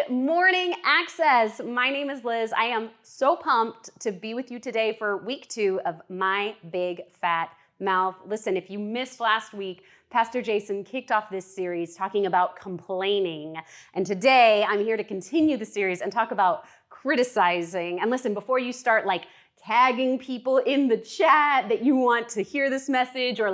morning, Access. My name is Liz. I am so pumped to be with you today for week 2 of My Big Fat Mouth. Listen, if you missed last week, Pastor Jason kicked off this series talking about complaining. And today I'm here to continue the series and talk about criticizing. And listen, before you start tagging people in the chat that you want to hear this message or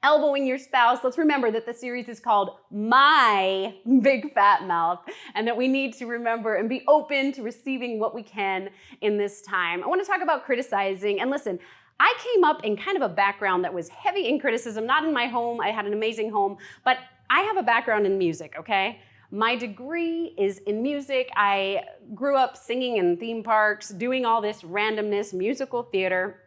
elbowing your spouse, let's remember that the series is called My Big Fat Mouth and that we need to remember and be open to receiving what we can in this time. I want to talk about criticizing. And listen, I came up in kind of a background that was heavy in criticism, not in my home. I had an amazing home, but I have a background in music, okay? My degree is in music. I grew up singing in theme parks, doing all this randomness, musical theater.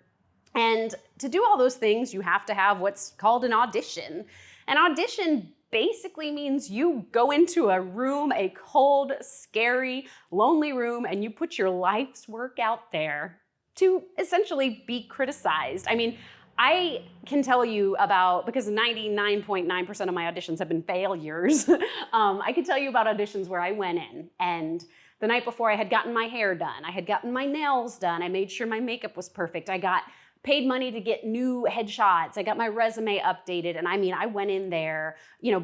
And to do all those things, you have to have what's called an audition. An audition basically means you go into a room, a cold, scary, lonely room, and you put your life's work out there to essentially be criticized. I mean, I can tell you about, because 99.9% of my auditions have been failures, I can tell you about auditions where I went in and the night before I had gotten my hair done, I had gotten my nails done, I made sure my makeup was perfect, I got paid money to get new headshots, I got my resume updated, and I went in there,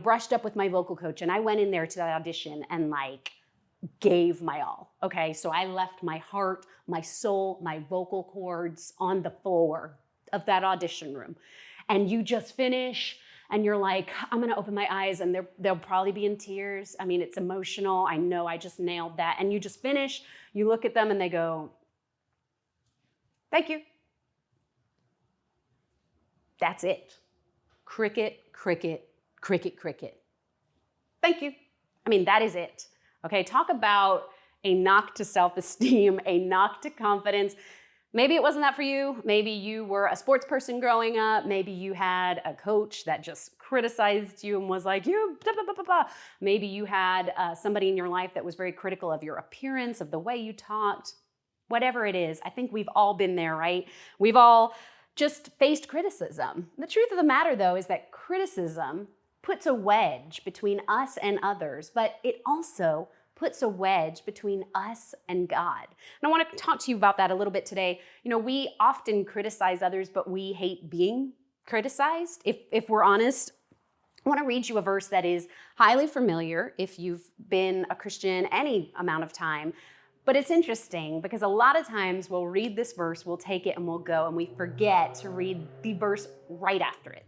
brushed up with my vocal coach, and I went in there to that audition and gave my all, okay? So I left my heart, my soul, my vocal cords on the floor of that audition room. And you just finish and you're like, I'm gonna open my eyes and they'll probably be in tears. I mean, it's emotional. I know I just nailed that. And you just finish, you look at them and they go, thank you. That's it. Cricket, cricket, cricket, cricket. Thank you. That is it. Okay, talk about a knock to self-esteem, a knock to confidence. Maybe it wasn't that for you. Maybe you were a sports person growing up. Maybe you had a coach that just criticized you and was like, you, blah, blah, blah, blah, blah. Maybe you had somebody in your life that was very critical of your appearance, of the way you talked. Whatever it is, I think we've all been there, right? We've all just faced criticism. The truth of the matter, though, is that criticism puts a wedge between us and others, but it also puts a wedge between us and God. And I want to talk to you about that a little bit today. We often criticize others, but we hate being criticized. If we're honest, I want to read you a verse that is highly familiar if you've been a Christian any amount of time. But it's interesting because a lot of times we'll read this verse, we'll take it and we'll go, and we forget to read the verse right after it.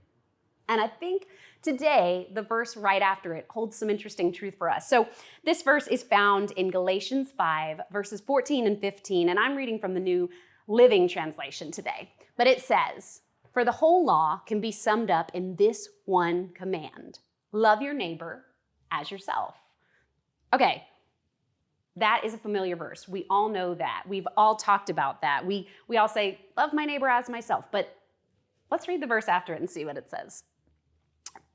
And I think today, the verse right after it holds some interesting truth for us. So this verse is found in Galatians 5, verses 14 and 15, and I'm reading from the New Living Translation today. But it says, "For the whole law can be summed up in this one command: love your neighbor as yourself." Okay, that is a familiar verse. We all know that. We've all talked about that. We all say, love my neighbor as myself. But let's read the verse after it and see what it says.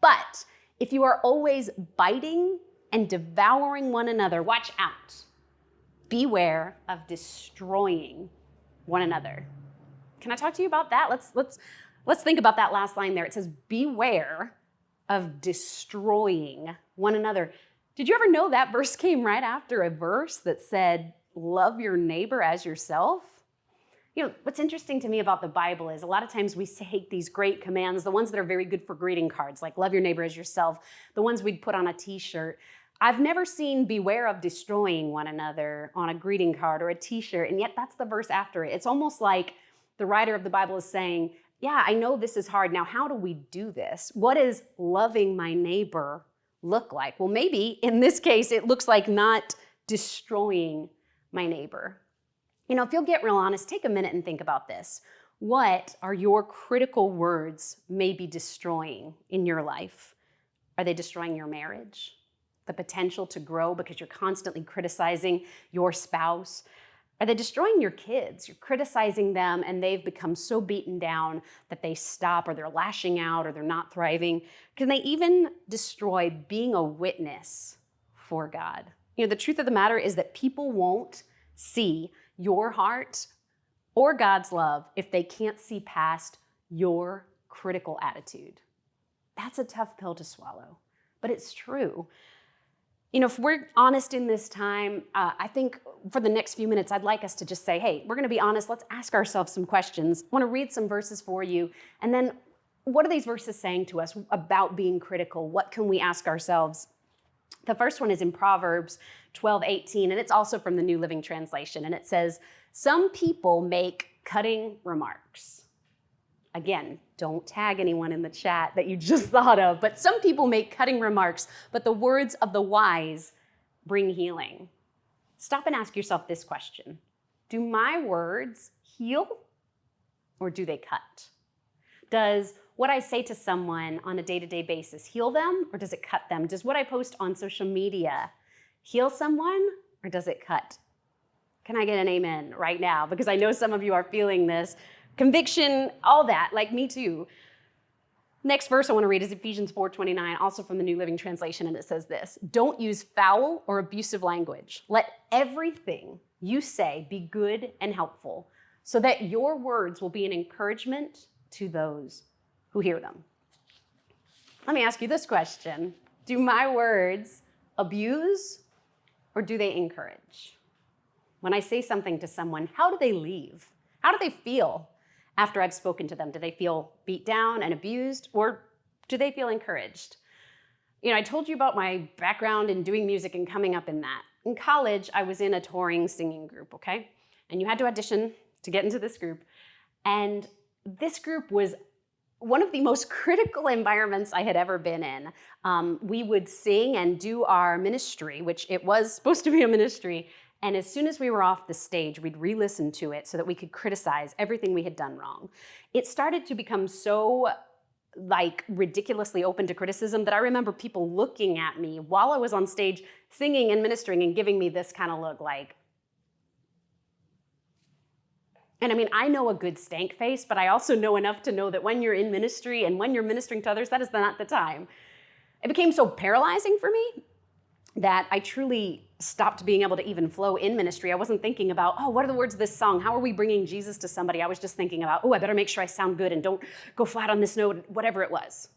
"But if you are always biting and devouring one another, watch out. Beware of destroying one another." Can I talk to you about that? Let's think about that last line there. It says, beware of destroying one another. Did you ever know that verse came right after a verse that said, love your neighbor as yourself? What's interesting to me about the Bible is a lot of times we take these great commands, the ones that are very good for greeting cards, like love your neighbor as yourself, the ones we'd put on a t-shirt. I've never seen beware of destroying one another on a greeting card or a t-shirt, and yet that's the verse after it. It's almost like the writer of the Bible is saying, yeah, I know this is hard. Now, how do we do this? What does loving my neighbor look like? Well, maybe in this case, it looks like not destroying my neighbor. If you'll get real honest, take a minute and think about this. What are your critical words maybe destroying in your life? Are they destroying your marriage? The potential to grow because you're constantly criticizing your spouse? Are they destroying your kids? You're criticizing them and they've become so beaten down that they stop, or they're lashing out, or they're not thriving. Can they even destroy being a witness for God? The truth of the matter is that people won't see your heart or God's love if they can't see past your critical attitude. That's a tough pill to swallow, but it's true. If we're honest in this time, I think for the next few minutes, I'd like us to just say, hey, we're going to be honest. Let's ask ourselves some questions. I want to read some verses for you. And then what are these verses saying to us about being critical? What can we ask ourselves? The first one is in Proverbs 12:18, and it's also from the New Living Translation. And it says, some people make cutting remarks. Again, don't tag anyone in the chat that you just thought of, but some people make cutting remarks, but the words of the wise bring healing. Stop and ask yourself this question. Do my words heal or do they cut? Does what I say to someone on a day-to-day basis heal them or does it cut them? Does what I post on social media heal someone or does it cut? Can I get an amen right now? Because I know some of you are feeling this. Conviction, all that, like me too. Next verse I want to read is Ephesians 4:29, also from the New Living Translation, and it says this, don't use foul or abusive language. Let everything you say be good and helpful, so that your words will be an encouragement to those who hear them. Let me ask you this question. Do my words abuse or do they encourage? When I say something to someone, how do they leave? How do they feel after I've spoken to them? Do they feel beat down and abused, or do they feel encouraged? I told you about my background in doing music and coming up in that. In college, I was in a touring singing group, okay? And you had to audition to get into this group. And this group was one of the most critical environments I had ever been in. We would sing and do our ministry, which it was supposed to be a ministry. And as soon as we were off the stage, we'd re-listen to it so that we could criticize everything we had done wrong. It started to become so ridiculously open to criticism that I remember people looking at me while I was on stage singing and ministering and giving me this kind of look like. And I know a good stank face, but I also know enough to know that when you're in ministry and when you're ministering to others, that is not the time. It became so paralyzing for me that I truly stopped being able to even flow in ministry. I wasn't thinking about, what are the words of this song? How are we bringing Jesus to somebody? I was just thinking about, I better make sure I sound good and don't go flat on this note, whatever it was.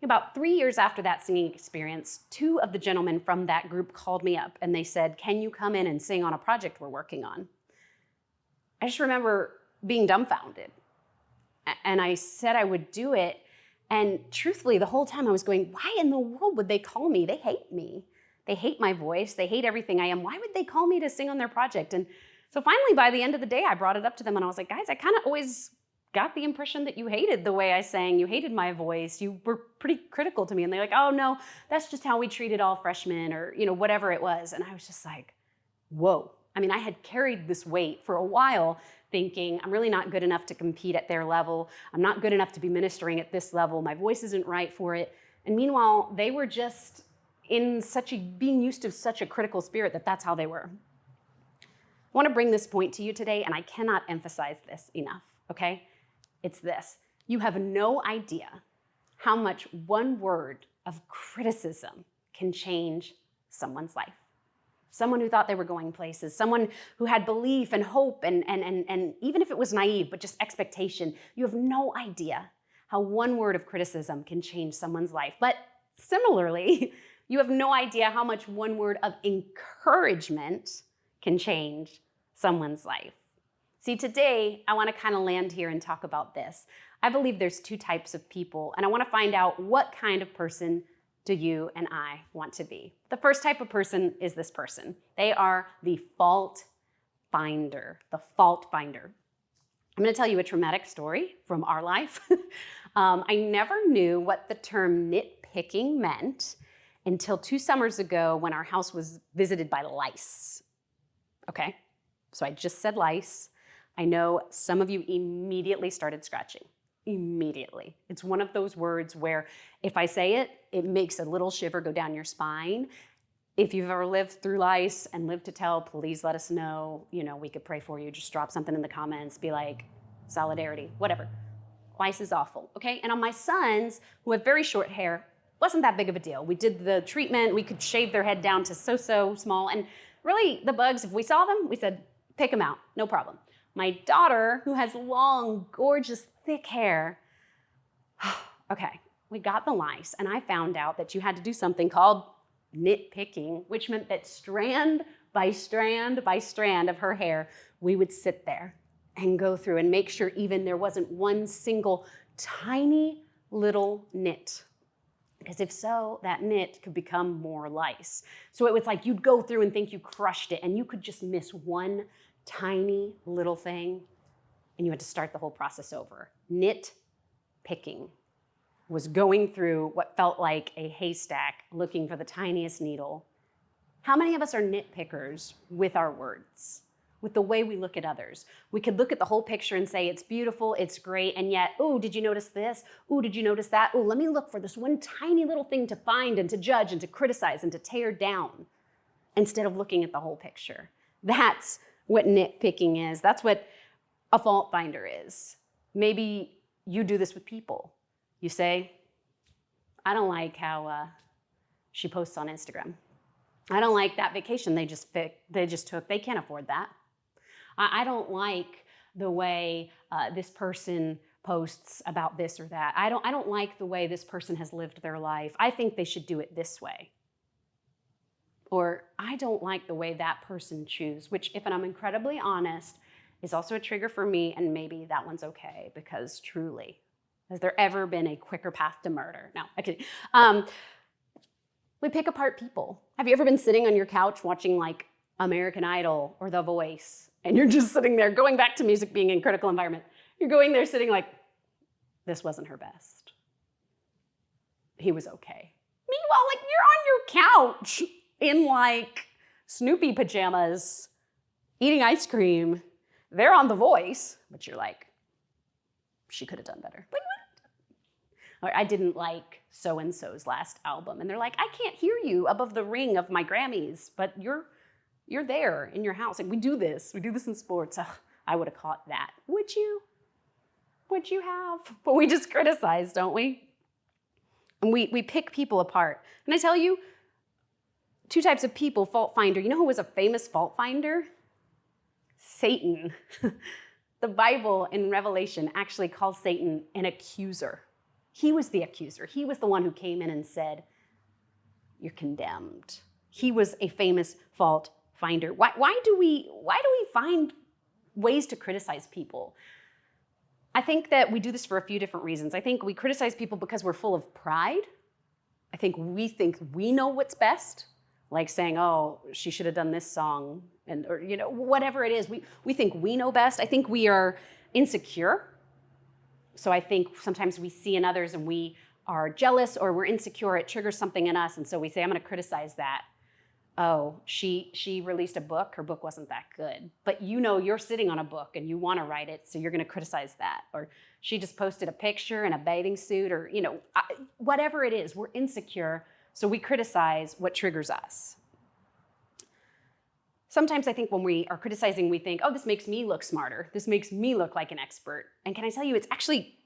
About 3 years after that singing experience, 2 of the gentlemen from that group called me up and they said, can you come in and sing on a project we're working on? I just remember being dumbfounded. And I said I would do it. And truthfully, the whole time I was going, why in the world would they call me? They hate me. They hate my voice. They hate everything I am. Why would they call me to sing on their project? And so finally, by the end of the day, I brought it up to them and I was like, guys, I kind of always got the impression that you hated the way I sang. You hated my voice. You were pretty critical to me. And they're like, oh no, that's just how we treated all freshmen or, whatever it was. And I was just like, whoa. I had carried this weight for a while thinking I'm really not good enough to compete at their level. I'm not good enough to be ministering at this level. My voice isn't right for it. And meanwhile, they were just being used to such a critical spirit that that's how they were. I want to bring this point to you today, and I cannot emphasize this enough, okay? It's this. You have no idea how much one word of criticism can change someone's life. Someone who thought they were going places, someone who had belief and hope and even if it was naive, but just expectation, you have no idea how one word of criticism can change someone's life. But similarly, you have no idea how much one word of encouragement can change someone's life. See, today, I want to kind of land here and talk about this. I believe there's 2 types of people, and I want to find out what kind of person do you and I want to be. The first type of person is this person. They are the fault finder, the fault finder. I'm going to tell you a traumatic story from our life. I never knew what the term nitpicking meant until 2 summers ago when our house was visited by lice. Okay, so I just said lice. I know some of you immediately started scratching. Immediately. It's one of those words where if I say it, it makes a little shiver go down your spine. If you've ever lived through lice and lived to tell, please let us know. We could pray for you. Just drop something in the comments. Be like, solidarity, whatever. Lice is awful, okay? And on my sons, who have very short hair, wasn't that big of a deal. We did the treatment. We could shave their head down to so small. And really, the bugs, if we saw them, we said, pick them out, no problem. My daughter, who has long, gorgeous, thick hair, okay, we got the lice, and I found out that you had to do something called nitpicking, which meant that strand by strand by strand of her hair, we would sit there and go through and make sure even there wasn't one single tiny little nit. Because if so, that nit could become more lice. So it was like you'd go through and think you crushed it, and you could just miss one tiny little thing, and you had to start the whole process over. Nit picking was going through what felt like a haystack looking for the tiniest needle. How many of us are nitpickers with our words, with the way we look at others? We could look at the whole picture and say, it's beautiful, it's great, and yet, oh, did you notice this? Oh, did you notice that? Oh, let me look for this one tiny little thing to find and to judge and to criticize and to tear down instead of looking at the whole picture. That's what nitpicking is. That's what a fault finder is. Maybe you do this with people. You say, I don't like how she posts on Instagram. I don't like that vacation they just took. They can't afford that. I don't like the way this person posts about this or that. I don't like the way this person has lived their life. I think they should do it this way. Or I don't like the way that person chews, which, if I'm incredibly honest, is also a trigger for me, and maybe that one's okay, because truly, has there ever been a quicker path to murder? No, okay. We pick apart people. Have you ever been sitting on your couch watching like American Idol or The Voice, and you're just sitting there, going back to music being in critical environment, you're going there sitting like, this wasn't her best. He was okay. Meanwhile, like, you're on your couch in like Snoopy pajamas, eating ice cream. They're on The Voice, but you're like, she could have done better. Like, what? Or I didn't like so-and-so's last album. And they're like, I can't hear you above the ring of my Grammys, but you're there in your house. Like, we do this in sports. Ugh, I would have caught that. Would you? Would you have? But we just criticize, don't we? And we pick people apart. Can I tell you, two types of people, fault finder. You know who was a famous fault finder? Satan. The Bible in Revelation actually calls Satan an accuser. He was the accuser. He was the one who came in and said, you're condemned. He was a famous fault finder. Why do we find ways to criticize people? I think that we do this for a few different reasons. I think we criticize people because we're full of pride. I think we know what's best, like saying, oh, she should have done this song, or whatever it is. We think we know best. I think we are insecure. So I think sometimes we see in others and we are jealous or we're insecure. It triggers something in us, and so we say, I'm going to criticize that. Oh, she released a book. Her book wasn't that good. But you're sitting on a book and you want to write it, so you're going to criticize that. Or she just posted a picture in a bathing suit, or whatever it is. We're insecure, so we criticize what triggers us. Sometimes I think when we are criticizing, we think, oh, this makes me look smarter. This makes me look like an expert. And can I tell you, it's actually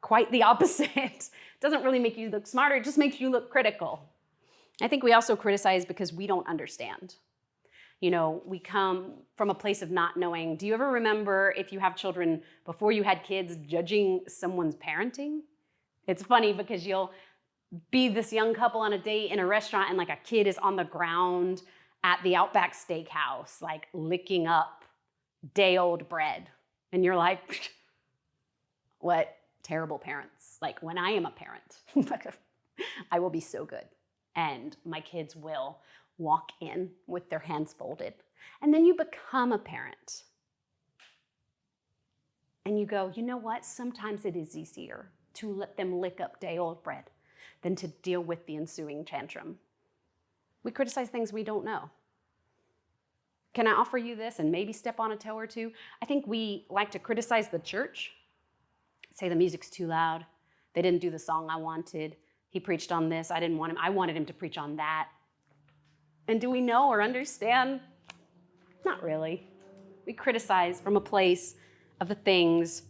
quite the opposite. It doesn't really make you look smarter. It just makes you look critical. I think we also criticize because we don't understand. We come from a place of not knowing. Do you ever remember, if you have children, before you had kids, judging someone's parenting? It's funny because you'll be this young couple on a date in a restaurant and like a kid is on the ground at the Outback Steakhouse, like licking up day-old bread. And you're like, what terrible parents. Like, when I am a parent, I will be so good. And my kids will walk in with their hands folded. And then you become a parent. And you go, you know what? Sometimes it is easier to let them lick up day-old bread than to deal with the ensuing tantrum. We criticize things we don't know. Can I offer you this and maybe step on a toe or two? I think we like to criticize the church, say the music's too loud, they didn't do the song I wanted, he preached on this, I wanted him to preach on that. And do we know or understand? Not really. We criticize from a place of the things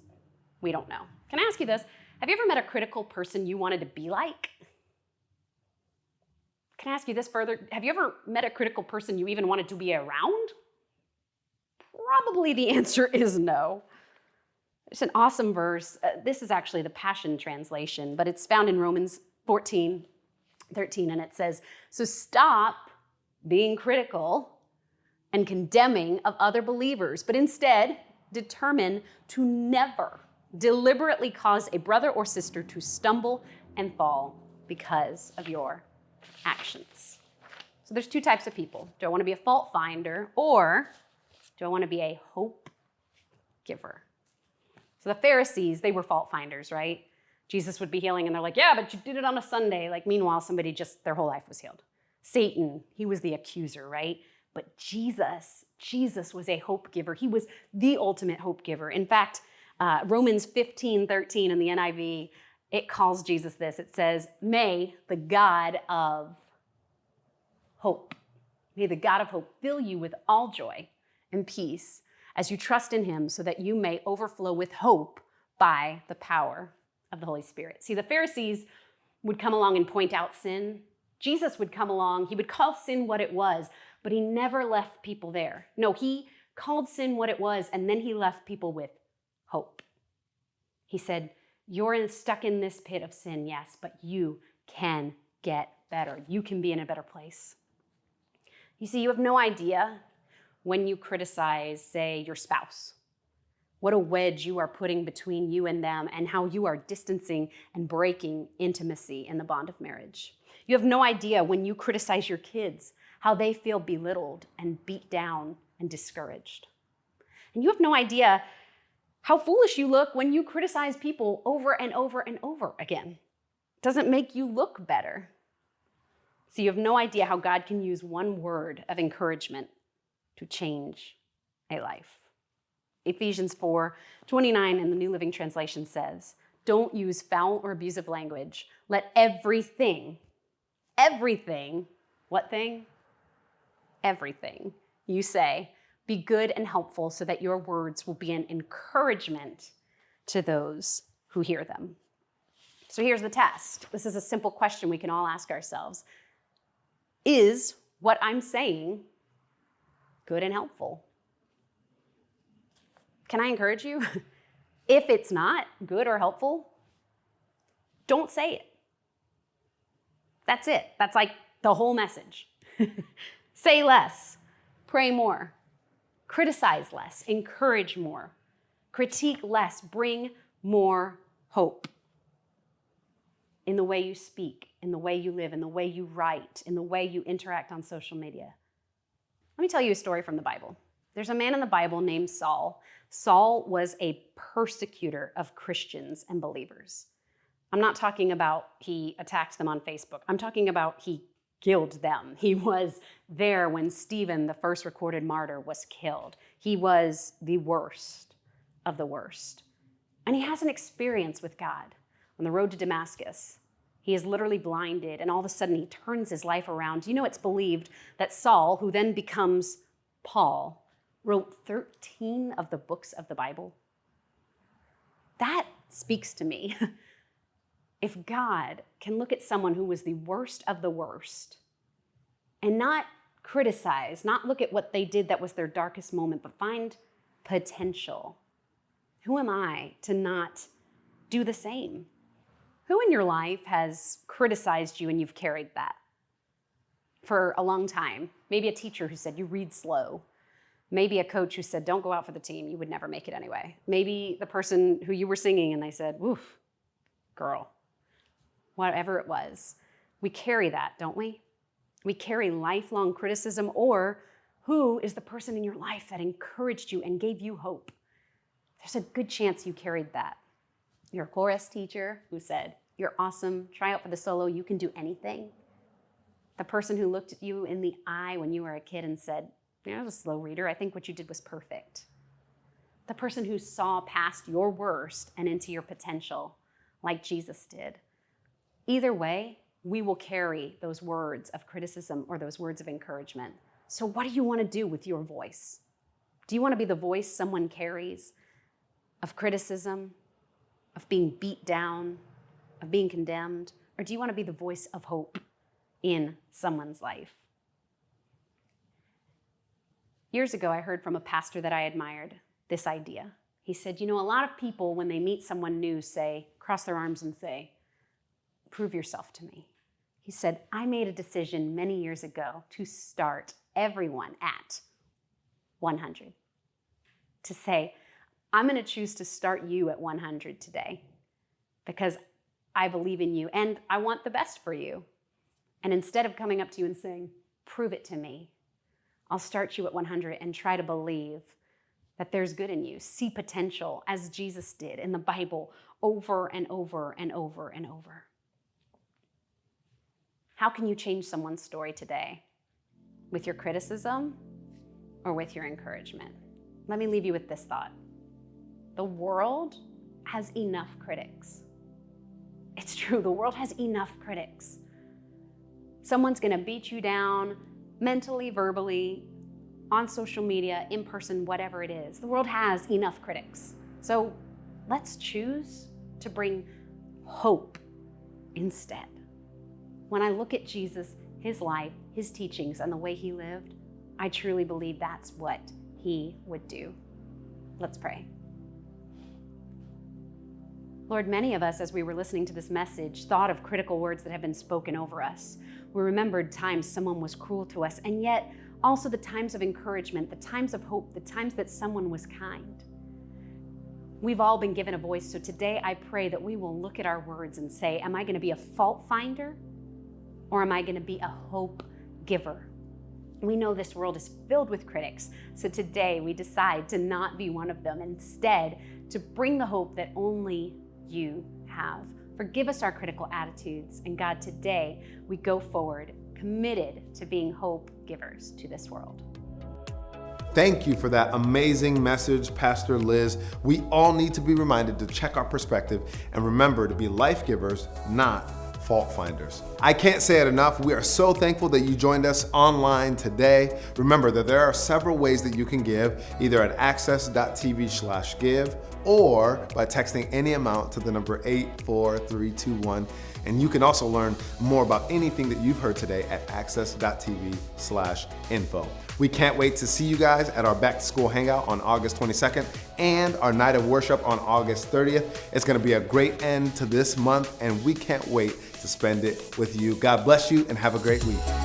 we don't know. Can I ask you this? Have you ever met a critical person you wanted to be like? Can I ask you this further? Have you ever met a critical person you even wanted to be around? Probably the answer is no. It's an awesome verse. This is actually the Passion Translation, but it's found in Romans 14. 13, and it says, so stop being critical and condemning of other believers, but instead determine to never deliberately cause a brother or sister to stumble and fall because of your actions. So there's two types of people. Do I want to be a fault finder, or do I want to be a hope giver? So the Pharisees, they were fault finders, right? Jesus would be healing and they're like, yeah, but you did it on a Sunday. Like, meanwhile, somebody just, their whole life was healed. Satan, he was the accuser, right? But Jesus was a hope giver. He was the ultimate hope giver. In fact, Romans 15:13 in the NIV, it calls Jesus this. It says, may the God of hope, may the God of hope fill you with all joy and peace as you trust in him, so that you may overflow with hope by the power of the Holy Spirit. See, the Pharisees would come along and point out sin. Jesus would come along, he would call sin what it was, but he never left people there. No, he called sin what it was, and then he left people with hope. He said, you're stuck in this pit of sin, yes, but you can get better. You can be in a better place. You see, you have no idea when you criticize, say, your spouse, what a wedge you are putting between you and them, and how you are distancing and breaking intimacy in the bond of marriage. You have no idea when you criticize your kids, how they feel belittled and beat down and discouraged. And you have no idea how foolish you look when you criticize people over and over and over again. It doesn't make you look better. So you have no idea how God can use one word of encouragement to change a life. Ephesians 4:29 in the New Living Translation says, don't use foul or abusive language. Let everything, what thing? Everything you say, be good and helpful, so that your words will be an encouragement to those who hear them. So here's the test. This is a simple question we can all ask ourselves. Is what I'm saying good and helpful? Can I encourage you? If it's not good or helpful, don't say it. That's it. That's like the whole message. Say less, pray more, criticize less, encourage more, critique less, bring more hope in the way you speak, in the way you live, in the way you write, in the way you interact on social media. Let me tell you a story from the Bible. There's a man in the Bible named Saul. Saul was a persecutor of Christians and believers. I'm not talking about he attacked them on Facebook. I'm talking about he killed them. He was there when Stephen, the first recorded martyr, was killed. He was the worst of the worst. And he has an experience with God on the road to Damascus. He is literally blinded, and all of a sudden he turns his life around. You know, it's believed that Saul, who then becomes Paul, wrote 13 of the books of the Bible. That speaks to me. If God can look at someone who was the worst of the worst and not criticize, not look at what they did that was their darkest moment, but find potential, who am I to not do the same? Who in your life has criticized you and you've carried that for a long time? Maybe a teacher who said, you read slow. Maybe a coach who said, don't go out for the team, you would never make it anyway. Maybe the person who you were singing and they said, woof, girl. Whatever it was. We carry that, don't we? We carry lifelong criticism. Or who is the person in your life that encouraged you and gave you hope? There's a good chance you carried that. Your chorus teacher who said, you're awesome, try out for the solo, you can do anything. The person who looked at you in the eye when you were a kid and said, I was a slow reader, I think what you did was perfect. The person who saw past your worst and into your potential, like Jesus did. Either way, we will carry those words of criticism or those words of encouragement. So what do you want to do with your voice? Do you want to be the voice someone carries of criticism, of being beat down, of being condemned? Or do you want to be the voice of hope in someone's life? Years ago, I heard from a pastor that I admired this idea. He said, a lot of people, when they meet someone new, cross their arms and say, prove yourself to me. He said, I made a decision many years ago to start everyone at 100. To say, I'm going to choose to start you at 100 today because I believe in you and I want the best for you. And instead of coming up to you and saying, prove it to me, I'll start you at 100 and try to believe that there's good in you. See potential as Jesus did in the Bible over and over and over and over. How can you change someone's story today? With your criticism or with your encouragement? Let me leave you with this thought. The world has enough critics. It's true, the world has enough critics. Someone's gonna beat you down mentally, verbally, on social media, in person, whatever it is. The world has enough critics. So let's choose to bring hope instead. When I look at Jesus, his life, his teachings, and the way he lived, I truly believe that's what he would do. Let's pray. Lord, many of us, as we were listening to this message, thought of critical words that have been spoken over us. We remembered times someone was cruel to us, and yet also the times of encouragement, the times of hope, the times that someone was kind. We've all been given a voice, so today I pray that we will look at our words and say, am I going to be a fault finder or am I going to be a hope giver? We know this world is filled with critics, so today we decide to not be one of them. Instead, to bring the hope that only you have. Forgive us our critical attitudes, and God, today we go forward committed to being hope givers to this world. Thank you for that amazing message, Pastor Liz. We all need to be reminded to check our perspective and remember to be life givers, not fault finders. I can't say it enough. We are so thankful that you joined us online today. Remember that there are several ways that you can give, either at access.tv/give or by texting any amount to the number 84321. And you can also learn more about anything that you've heard today at access.tv/info. We can't wait to see you guys at our back to school hangout on August 22nd and our night of worship on August 30th. It's gonna be a great end to this month and we can't wait to spend it with you. God bless you and have a great week.